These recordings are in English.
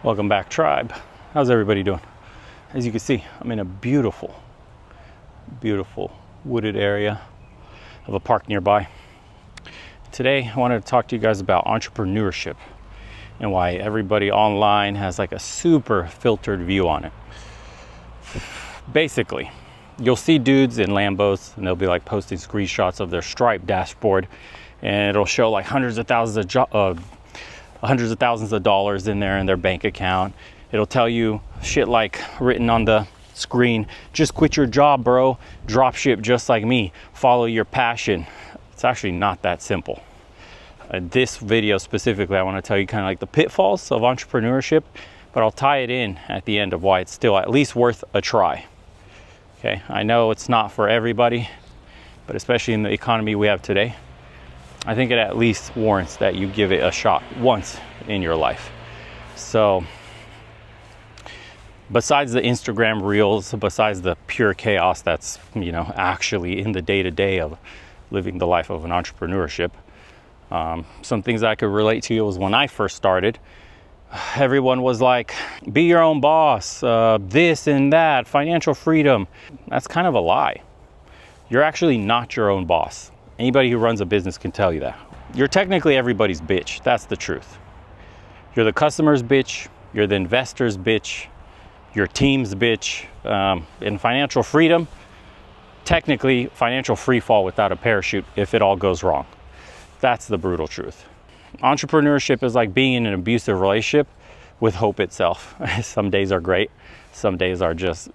Welcome back, tribe. How's everybody doing? As you can see, I'm in a beautiful wooded area of a park nearby. Today, I wanted to talk to you guys about entrepreneurship and why everybody online has like a super filtered view on it. Basically, you'll see dudes in Lambos and they'll be like posting screenshots of their Stripe dashboard, and it'll show like hundreds of thousands of dollars in there in their bank account. It'll tell you shit like written on the screen, just quit your job, bro, drop ship just like me, follow your passion. It's actually not that simple. This video specifically, I want to tell you kind of like the pitfalls of entrepreneurship, but I'll tie it in at the end of why it's still at least worth a try. Okay, I know it's not for everybody, but especially in the economy we have today, I think it at least warrants that you give it a shot once in your life. So besides the Instagram reels, besides the pure chaos that's, actually in the day-to-day of living the life of an entrepreneurship, some things I could relate to was when I first started, everyone was like, be your own boss, this and that, financial freedom. That's kind of a lie. You're actually not your own boss. Anybody who runs a business can tell you that. You're technically everybody's bitch. That's the truth. You're the customer's bitch. You're the investor's bitch. Your team's bitch. In financial freedom, technically financial free fall without a parachute if it all goes wrong. That's the brutal truth. Entrepreneurship is like being in an abusive relationship with hope itself. Some days are great. Some days are just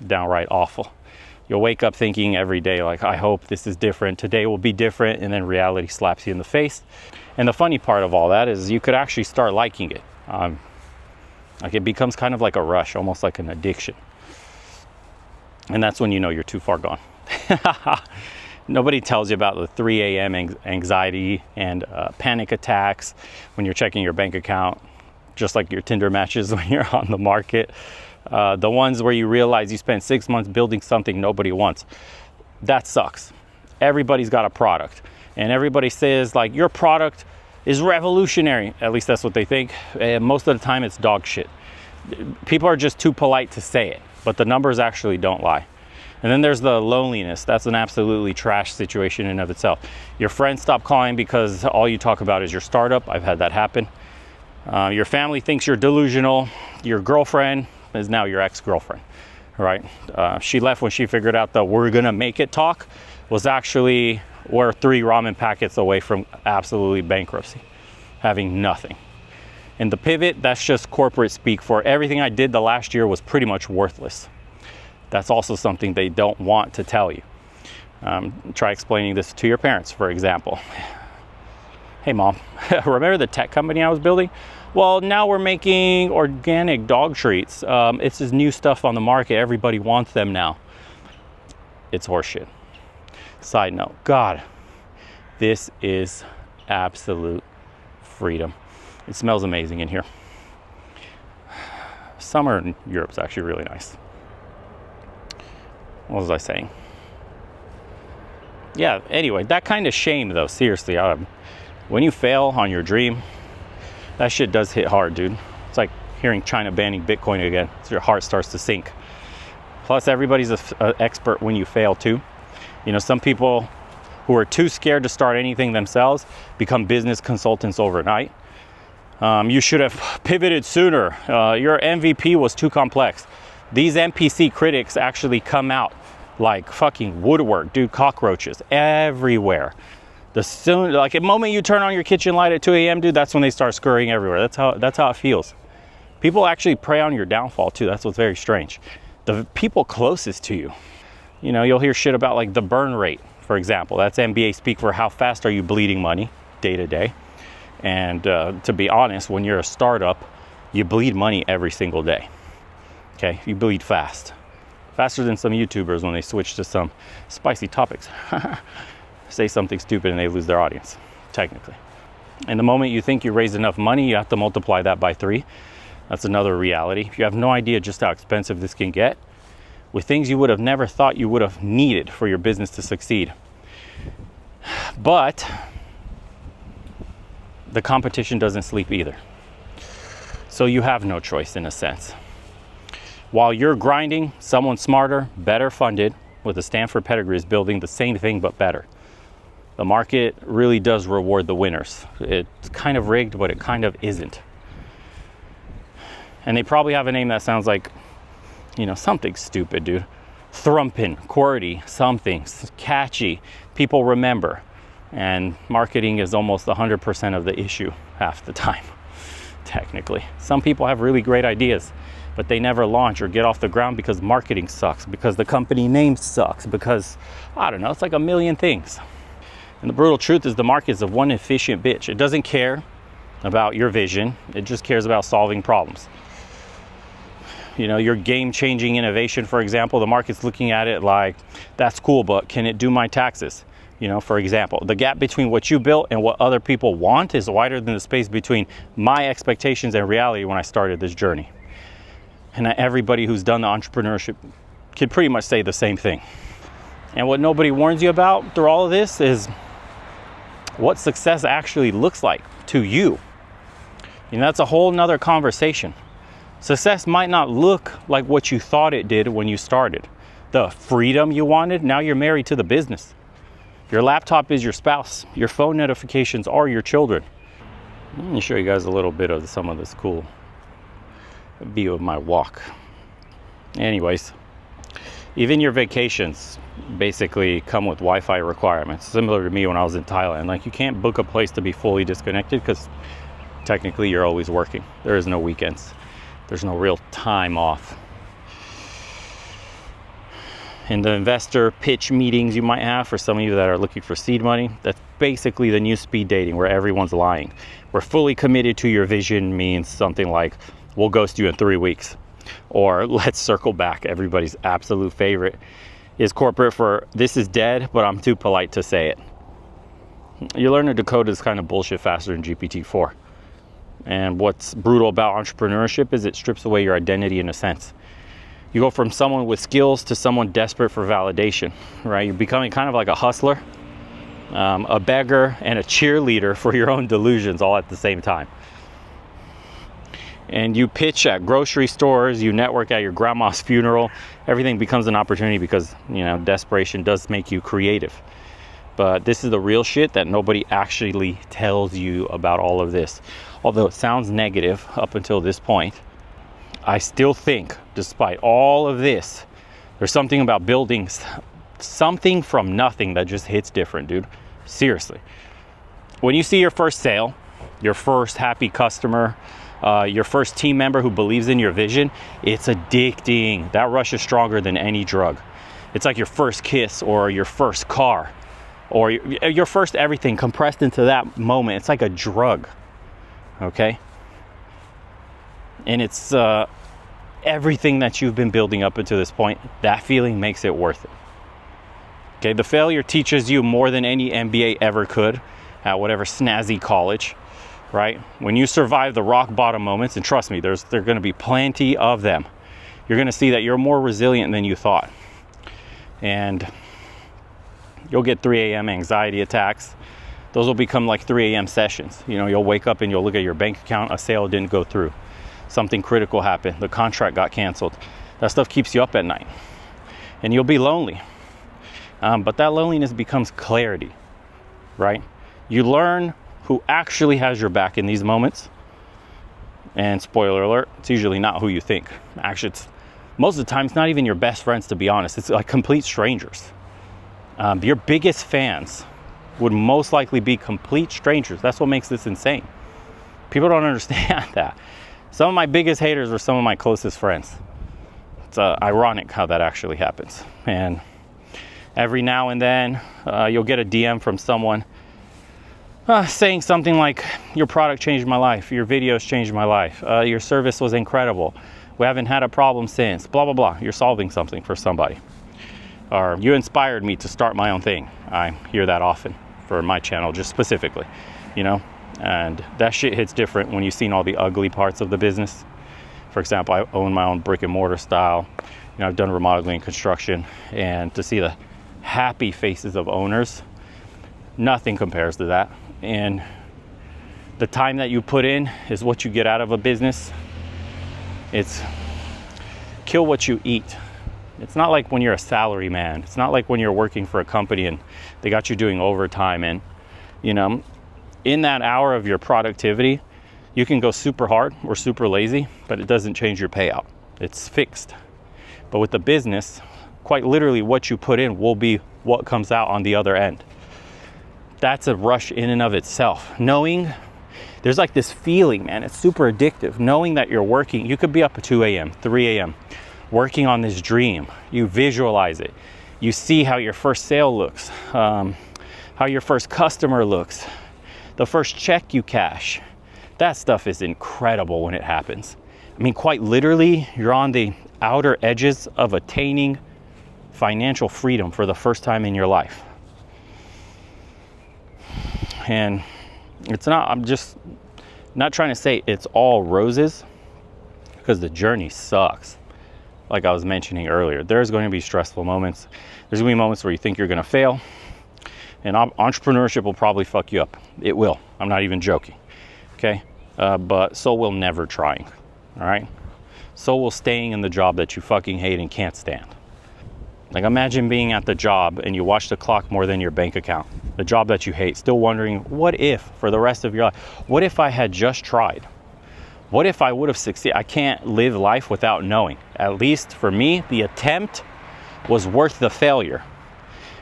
downright awful. You'll wake up thinking every day, like, I hope this is different. Today will be different. And then reality slaps you in the face. And the funny part of all that is you could actually start liking it. Like it becomes kind of like a rush, almost like an addiction. And that's when you know you're too far gone. Nobody tells you about the 3 a.m. anxiety and panic attacks when you're checking your bank account, just like your Tinder matches when you're on the market. The ones where you realize you spent 6 months building something nobody wants. That sucks. Everybody's got a product. And everybody says like your product is revolutionary. At least that's what they think. And most of the time it's dog shit. People are just too polite to say it, but the numbers actually don't lie. And then there's the loneliness. That's an absolutely trash situation in and of itself. Your friends stop calling because all you talk about is your startup. I've had that happen. Your family thinks you're delusional. Your girlfriend is now your ex-girlfriend, right? She left when she figured out the we're gonna make it talk was actually we're 3 ramen packets away from absolutely bankruptcy, having nothing. And the pivot, that's just corporate speak for everything I did the last year was pretty much worthless. That's also something they don't want to tell you. Try explaining this to your parents, for example. Hey mom, remember the tech company I was building? Well, now we're making organic dog treats. It's this new stuff on the market. Everybody wants them now. It's horseshit. Side note, God, this is absolute freedom. It smells amazing in here. Summer in Europe is actually really nice. What was I saying? Yeah, anyway, that kind of shame though, seriously, when you fail on your dream, that shit does hit hard, dude. It's like hearing China banning Bitcoin again. So your heart starts to sink. Plus, everybody's an expert when you fail too. Some people who are too scared to start anything themselves become business consultants overnight. You should have pivoted sooner. Your MVP was too complex. These NPC critics actually come out like fucking woodwork, dude, cockroaches everywhere. The moment you turn on your kitchen light at 2 a.m., dude, that's when they start scurrying everywhere. That's how it feels. People actually prey on your downfall too. That's what's very strange. The people closest to you, you'll hear shit about like the burn rate, for example. That's MBA speak for how fast are you bleeding money day to day. And to be honest, when you're a startup, you bleed money every single day. Okay, you bleed fast. Faster than some YouTubers when they switch to some spicy topics. Say something stupid and they lose their audience, technically. And the moment you think you raised enough money, you have to multiply that by 3. That's another reality. You have no idea just how expensive this can get with things you would have never thought you would have needed for your business to succeed. But the competition doesn't sleep either. So you have no choice in a sense. While you're grinding, someone smarter, better funded, with a Stanford pedigree is building the same thing but better. The market really does reward the winners. It's kind of rigged, but it kind of isn't. And they probably have a name that sounds like, something stupid, dude. Thrumpin, QWERTY, something catchy, people remember. And marketing is almost 100% of the issue half the time, technically. Some people have really great ideas, but they never launch or get off the ground because marketing sucks, because the company name sucks, because, I don't know, it's like a million things. And the brutal truth is the market is a one efficient bitch. It doesn't care about your vision. It just cares about solving problems. Your game-changing innovation, for example, the market's looking at it like, that's cool, but can it do my taxes? For example, the gap between what you built and what other people want is wider than the space between my expectations and reality when I started this journey. And everybody who's done the entrepreneurship can pretty much say the same thing. And what nobody warns you about through all of this is what success actually looks like to you. That's a whole nother conversation. Success might not look like what you thought it did when you started. The freedom you wanted, now you're married to the business. Your laptop is your spouse. Your phone notifications are your children. Let me show you guys a little bit of some of this cool view of my walk. Anyways, even your vacations basically come with Wi-Fi requirements, similar to me when I was in Thailand. Like, you can't book a place to be fully disconnected because technically you're always working. There is no weekends. There's no real time off. In the investor pitch meetings you might have, for some of you that are looking for seed money, that's basically the new speed dating where everyone's lying. We're fully committed to your vision means something like, we'll ghost you in 3 weeks. Or let's circle back. Everybody's absolute favorite is corporate for, this is dead, but I'm too polite to say it. You learn to decode this kind of bullshit faster than GPT-4. And what's brutal about entrepreneurship is it strips away your identity in a sense. You go from someone with skills to someone desperate for validation, right? You're becoming kind of like a hustler, a beggar, and a cheerleader for your own delusions all at the same time. And you pitch at grocery stores, you network at your grandma's funeral. Everything becomes an opportunity because, desperation does make you creative. But this is the real shit that nobody actually tells you about all of this. Although it sounds negative up until this point, I still think, despite all of this, there's something about building something from nothing that just hits different, dude. Seriously. When you see your first sale, your first happy customer, your first team member who believes in your vision, it's addicting. That rush is stronger than any drug. It's like your first kiss or your first car or your first everything compressed into that moment. It's like a drug, okay? And it's everything that you've been building up until this point, that feeling makes it worth it. Okay, the failure teaches you more than any MBA ever could at whatever snazzy college, right? When you survive the rock bottom moments, and trust me, there's going to be plenty of them, you're going to see that you're more resilient than you thought. And you'll get 3 a.m. anxiety attacks. Those will become like 3 a.m. sessions. You'll wake up and you'll look at your bank account, a sale didn't go through. Something critical happened, the contract got canceled. That stuff keeps you up at night. And you'll be lonely. But that loneliness becomes clarity, right? You learn who actually has your back in these moments. And spoiler alert, it's usually not who you think. Actually, most of the time, it's not even your best friends, to be honest. It's like complete strangers. Your biggest fans would most likely be complete strangers. That's what makes this insane. People don't understand that. Some of my biggest haters were some of my closest friends. It's ironic how that actually happens. And every now and then, you'll get a DM from someone saying something like, your product changed my life, your videos changed my life, your service was incredible, we haven't had a problem since, blah, blah, blah. You're solving something for somebody. Or you inspired me to start my own thing. I hear that often for my channel, just specifically, and that shit hits different when you've seen all the ugly parts of the business. For example, I own my own brick and mortar style. I've done remodeling and construction, and to see the happy faces of owners, nothing compares to that. And the time that you put in is what you get out of a business. It's kill what you eat. It's not like when you're a salary man. It's not like when you're working for a company and they got you doing overtime, and you know, in that hour of your productivity, you can go super hard or super lazy, but it doesn't change your payout. It's fixed. But with the business, quite literally what you put in will be what comes out on the other end. That's a rush in and of itself. Knowing, there's like this feeling, man, it's super addictive. Knowing that you're working, you could be up at 2 a.m., 3 a.m., working on this dream. You visualize it. You see how your first sale looks, how your first customer looks, the first check you cash. That stuff is incredible when it happens. I mean, quite literally, you're on the outer edges of attaining financial freedom for the first time in your life. And it's not, I'm just not trying to say it's all roses, because the journey sucks. Like I was mentioning earlier, there's going to be stressful moments. There's going to be moments where you think you're going to fail. And entrepreneurship will probably fuck you up. It will. I'm not even joking. Okay? But so will never trying. All right? So will staying in the job that you fucking hate and can't stand. Like, imagine being at the job and you watch the clock more than your bank account. The job that you hate, still wondering, what if for the rest of your life? What if I had just tried? What if I would have succeeded? I can't live life without knowing. At least for me, the attempt was worth the failure,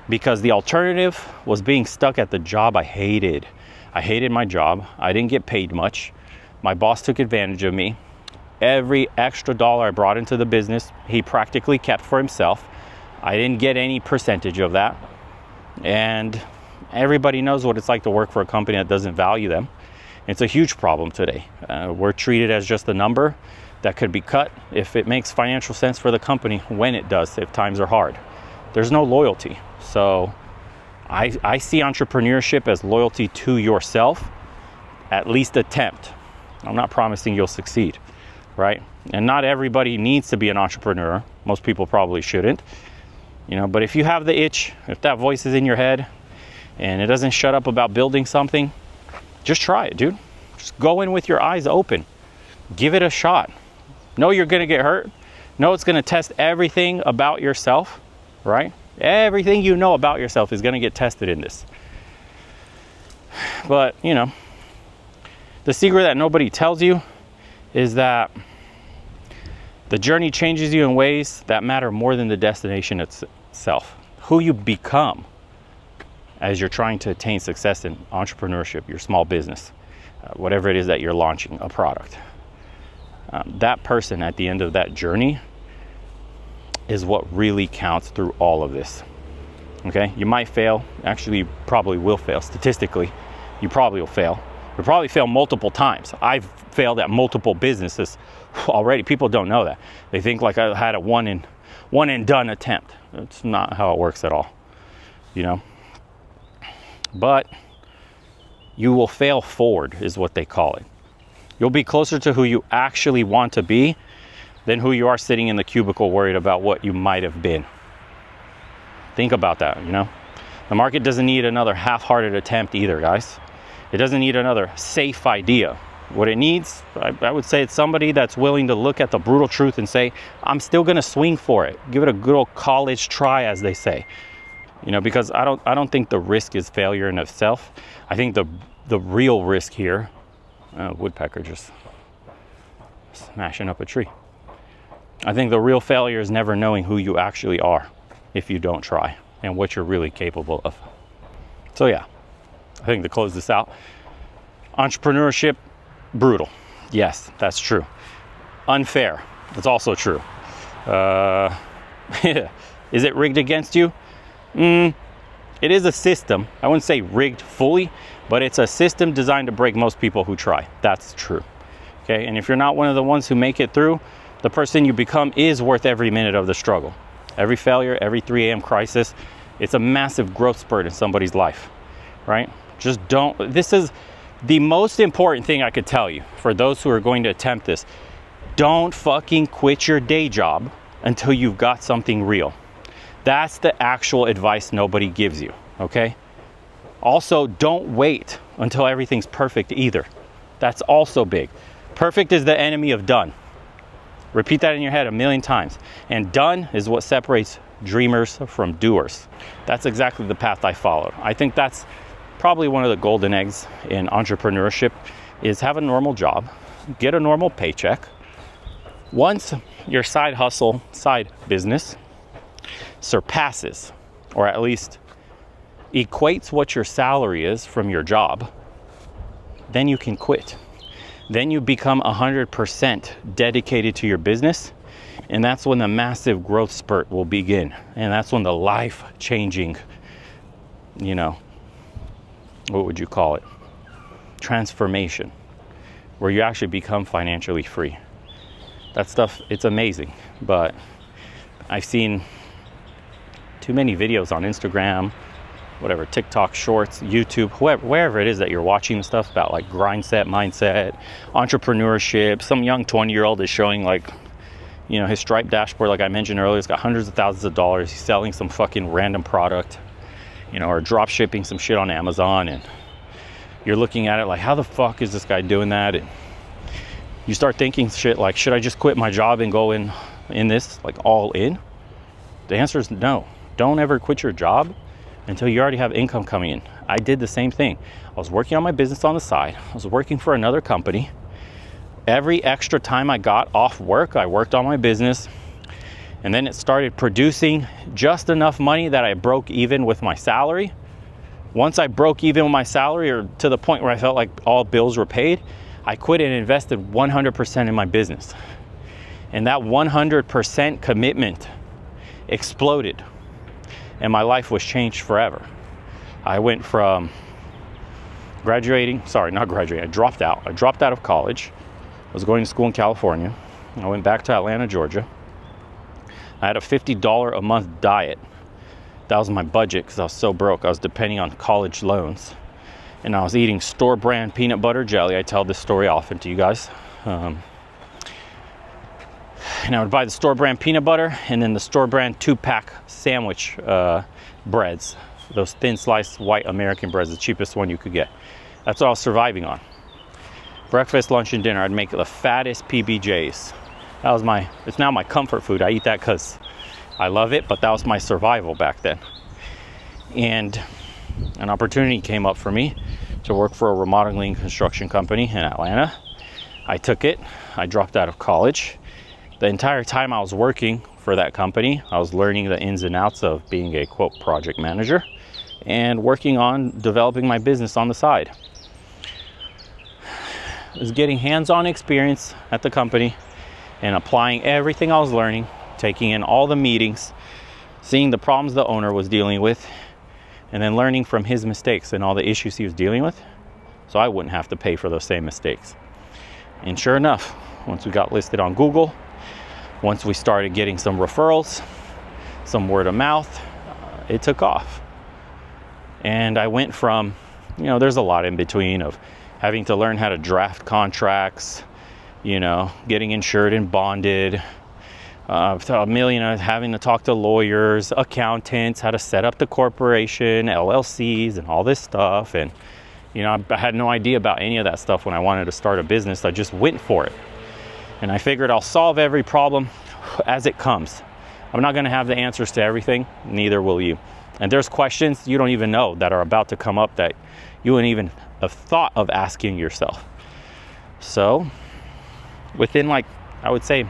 because the alternative was being stuck at the job I hated. I hated my job. I didn't get paid much. My boss took advantage of me. Every extra dollar I brought into the business, he practically kept for himself. I didn't get any percentage of that. And everybody knows what it's like to work for a company that doesn't value them. It's a huge problem today. We're treated as just a number that could be cut if it makes financial sense for the company, when it does, if times are hard. There's no loyalty. So I see entrepreneurship as loyalty to yourself. At least attempt. I'm not promising you'll succeed, right? And not everybody needs to be an entrepreneur. Most people probably shouldn't. You know, but if you have the itch, if that voice is in your head and it doesn't shut up about building something, just try it, dude. Just go in with your eyes open. Give it a shot. Know you're gonna get hurt. Know it's gonna test everything about yourself, right? Everything you know about yourself is gonna get tested in this. But, you know, the secret that nobody tells you is that the journey changes you in ways that matter more than the destination itself. Who you become as you're trying to attain success in entrepreneurship, your small business, whatever it is that you're launching, a product. That person at the end of that journey is what really counts through all of this. Okay? You might fail. Actually, you probably will fail. Statistically, you probably will fail. You'll probably fail multiple times. I've failed at multiple businesses already. People don't know that. They think like I had a one and done attempt. It's not how it works at all, you know. But you will fail forward is what they call it. You'll be closer to who you actually want to be than who you are sitting in the cubicle worried about what you might have been. Think about that, you know. The market doesn't need another half-hearted attempt either, guys. It doesn't need another safe idea. What it needs, I would say, it's somebody that's willing to look at the brutal truth and say, I'm still gonna swing for it. Give it a good old college try, as they say. You know, because I don't think the risk is failure in itself. I think the real risk here, woodpecker just smashing up a tree. I think the real failure is never knowing who you actually are if you don't try and what you're really capable of. So yeah, I think to close this out, entrepreneurship, brutal. Yes, that's true. Unfair. That's also true. Is it rigged against you? It is a system. I wouldn't say rigged fully, but it's a system designed to break most people who try. That's true. Okay, and if you're not one of the ones who make it through, the person you become is worth every minute of the struggle. Every failure, every 3 a.m. crisis, it's a massive growth spurt in somebody's life, right? Just don't, this is the most important thing I could tell you for those who are going to attempt this. Don't fucking quit your day job until you've got something real. That's the actual advice nobody gives you, okay? Also, don't wait until everything's perfect either. That's also big. Perfect is the enemy of done. Repeat that in your head a million times. And done is what separates dreamers from doers. That's exactly the path I followed. I think that's probably one of the golden eggs in entrepreneurship, is have a normal job, get a normal paycheck. Once your side hustle, side business surpasses, or at least equates what your salary is from your job, then you can quit. Then you become 100% dedicated to your business, and that's when the massive growth spurt will begin. And that's when the life-changing, what would you call it? Transformation, where you actually become financially free. That stuff, it's amazing, but I've seen too many videos on Instagram, whatever, TikTok shorts, YouTube, wherever it is that you're watching stuff about like mindset, entrepreneurship. Some young 20-year-old is showing his Stripe dashboard, like I mentioned earlier. It's got hundreds of thousands of dollars. He's selling some fucking random product, or drop shipping some shit on Amazon, and you're looking at it like, how the fuck is this guy doing that? And you start thinking shit like, should I just quit my job and go in this, like all in? The answer is no. Don't ever quit your job until you already have income coming in. I did the same thing. I was working on my business on the side. I was working for another company. Every extra time I got off work, I worked on my business. And then it started producing just enough money that I broke even with my salary. Once I broke even with my salary, or to the point where I felt like all bills were paid, I quit and invested 100% in my business. And that 100% commitment exploded. And my life was changed forever. I went from I dropped out. I dropped out of college. I was going to school in California. I went back to Atlanta, Georgia. I had a $50 a month diet. That was my budget because I was so broke. I was depending on college loans. And I was eating store brand peanut butter jelly. I tell this story often to you guys. And I would buy the store brand peanut butter and then the store brand 2-pack sandwich breads. Those thin sliced white American breads, the cheapest one you could get. That's what I was surviving on. Breakfast, lunch, and dinner, I'd make the fattest PBJs. It's now my comfort food. I eat that because I love it, but that was my survival back then. And an opportunity came up for me to work for a remodeling construction company in Atlanta. I took it. I dropped out of college. The entire time I was working for that company, I was learning the ins and outs of being a, quote, project manager and working on developing my business on the side. I was getting hands-on experience at the company and applying everything I was learning, taking in all the meetings, seeing the problems the owner was dealing with, and then learning from his mistakes and all the issues he was dealing with, so I wouldn't have to pay for those same mistakes. And sure enough, once we got listed on Google, once we started getting some referrals, some word of mouth, it took off. And I went from, there's a lot in between of having to learn how to draft contracts, getting insured and bonded, having to talk to lawyers, accountants, how to set up the corporation, LLCs, and all this stuff. And, I had no idea about any of that stuff when I wanted to start a business. I just went for it. And I figured I'll solve every problem as it comes. I'm not going to have the answers to everything, neither will you. And there's questions you don't even know that are about to come up that you wouldn't even have thought of asking yourself. So within I would say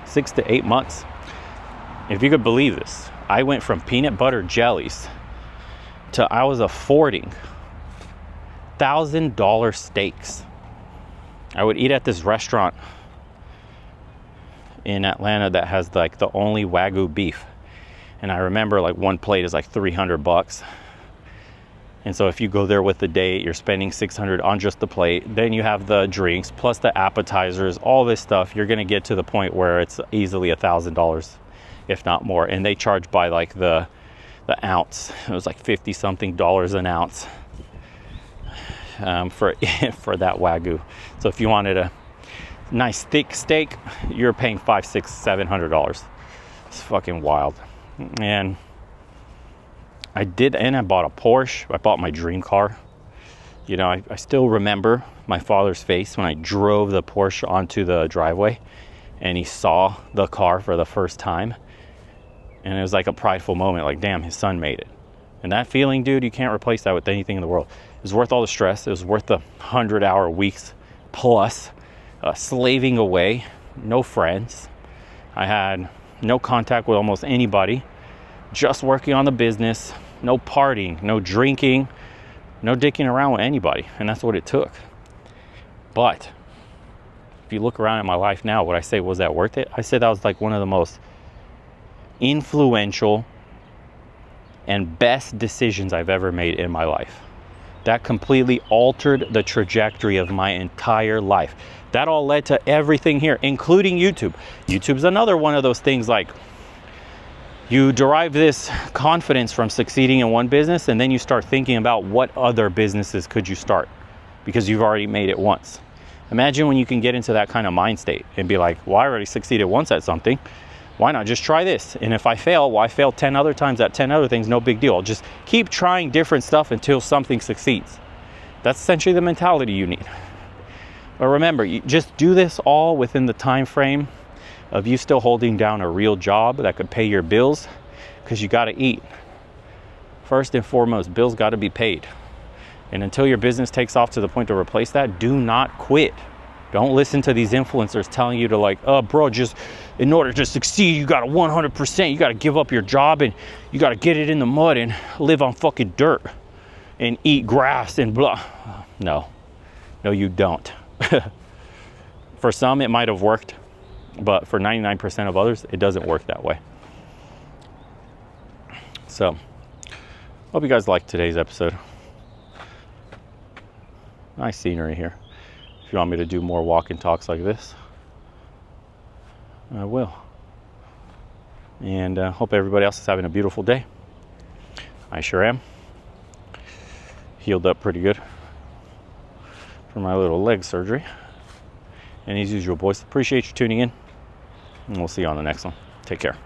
6 to 8 months, if you could believe this, I went from peanut butter jellies to I was affording $1,000 steaks. I would eat at this restaurant in Atlanta that has the only Wagyu beef. And I remember one plate is $300. And so if you go there with the date, you're spending $600 on just the plate. Then you have the drinks plus the appetizers, all this stuff. You're gonna get to the point where it's easily $1,000, if not more. And they charge by the ounce. It was $50 something an ounce for that Wagyu. So if you wanted a nice thick steak, you're paying $500, $600, $700. It's fucking wild. And I bought a Porsche. I bought my dream car. I still remember my father's face when I drove the Porsche onto the driveway and he saw the car for the first time. And it was like a prideful moment, like, damn, his son made it. And that feeling, dude, you can't replace that with anything in the world. It was worth all the stress. It was worth the 100-hour weeks plus, slaving away, no friends. I had no contact with almost anybody, just working on the business, no partying, no drinking, no dicking around with anybody. And that's what it took. But if you look around at my life now, would I say, was that worth it? I say that was like one of the most influential and best decisions I've ever made in my life. That completely altered the trajectory of my entire life. That all led to everything here, including YouTube. YouTube's another one of those things, like, you derive this confidence from succeeding in one business, and then you start thinking about what other businesses could you start, because you've already made it once. Imagine when you can get into that kind of mind state and be like, well, I already succeeded once at something. Why not just try this? And if I fail, well, I failed 10 other times at 10 other things, no big deal. I'll just keep trying different stuff until something succeeds. That's essentially the mentality you need. But remember, you just do this all within the time frame of you still holding down a real job that could pay your bills, because you got to eat. First and foremost, bills got to be paid. And until your business takes off to the point to replace that, do not quit. Don't listen to these influencers telling you to, like, oh, bro, just in order to succeed, you got to 100%, you got to give up your job and you got to get it in the mud and live on fucking dirt and eat grass and blah. No, you don't. For some, it might have worked, but for 99% of others, it doesn't work that way. So, hope you guys liked today's episode. Nice scenery here. If you want me to do more walk and talks like this, I will. And hope everybody else is having a beautiful day. I sure am. Healed up pretty good from my little leg surgery. And as usual, boys, appreciate you tuning in. And we'll see you on the next one. Take care.